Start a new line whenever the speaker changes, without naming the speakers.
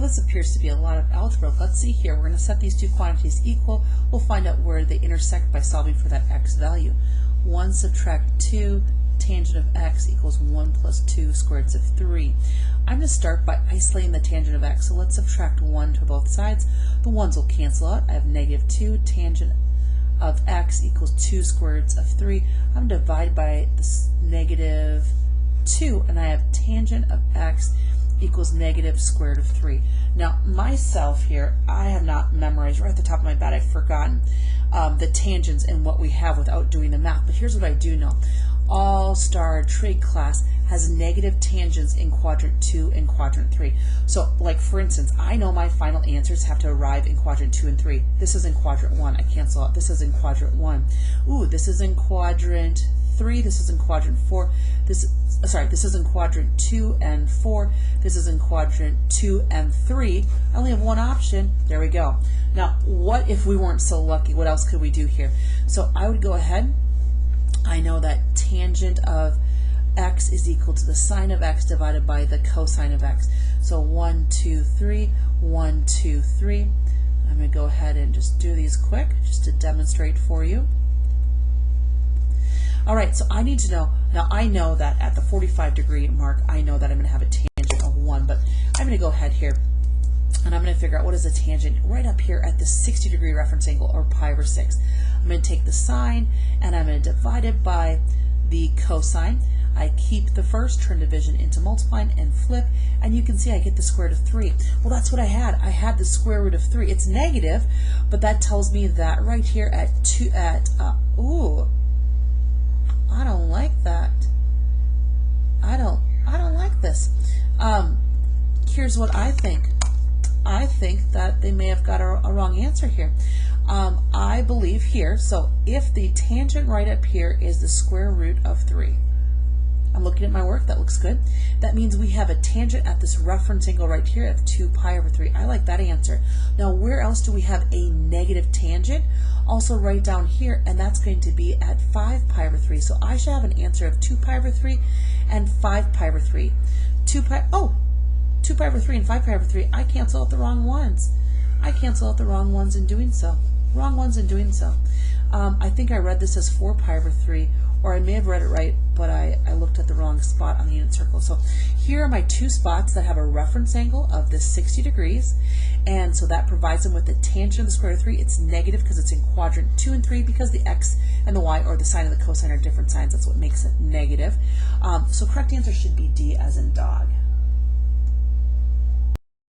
this appears to be a lot of algebra. Let's see here. We're going to set these two quantities equal. We'll find out where they intersect by solving for that x value. 1 subtract 2 tangent of x equals 1 plus 2 square roots of 3. I'm going to start by isolating the tangent of x. So let's subtract 1 to both sides. The 1's will cancel out. I have negative 2 tangent of x equals 2 square roots of 3. I'm going to divide by this negative 2, and I have tangent of x equals negative square root of 3. Now myself here, I have not memorized right at the top of my bat. I've forgotten the tangents and what we have without doing the math, but here's what I do know. All-Star Trig class has negative tangents in quadrant 2 and quadrant 3. So like for instance, I know my final answers have to arrive in quadrant 2 and 3. This is in quadrant 1. I cancel out. This is in quadrant 1. Ooh, this is in quadrant 3. This is in quadrant 4. This is in quadrant 2 and 4. This is in quadrant 2 and 3. I only have one option. There we go. Now, what if we weren't so lucky? What else could we do here? So I would go ahead. I know that tangent of x is equal to the sine of x divided by the cosine of x. So 1, 2, 3, 1, 2, 3. I'm going to go ahead and just do these quick just to demonstrate for you. All right, so I need to know, now I know that at the 45-degree mark, I know that I'm going to have a tangent of 1, but I'm going to go ahead here and I'm going to figure out what is the tangent right up here at the 60-degree reference angle, or pi over 6. I'm going to take the sine and I'm going to divide it by the cosine. I keep the first, turn division into multiplying, and flip, and you can see I get the square root of 3. Well, that's what I had. I had the square root of 3. It's negative, but that tells me that right here at ooh, I don't like that. I don't like this. Here's what I think. I think that they may have got a wrong answer here. I believe here, so if the tangent right up here is the square root of 3, I'm looking at my work, that looks good. That means we have a tangent at this reference angle right here of 2 pi over 3. I like that answer. Now where else do we have a negative tangent? Also right down here, and that's going to be at 5 pi over 3. So I should have an answer of 2 pi over 3 and 5 pi over 3. 2 pi over 3 and 5 pi over 3, I cancel out the wrong ones. I cancel out the wrong ones in doing so. Wrong ones in doing so. I think I read this as 4 pi over 3, or I may have read it right, but I looked at the wrong spot on the unit circle. So here are my two spots that have a reference angle of this 60 degrees, and so that provides them with the tangent of the square root of 3. It's negative because it's in quadrant 2 and 3 because the x and the y, or the sine and the cosine, are different signs. That's what makes it negative. So correct answer should be D as in dog.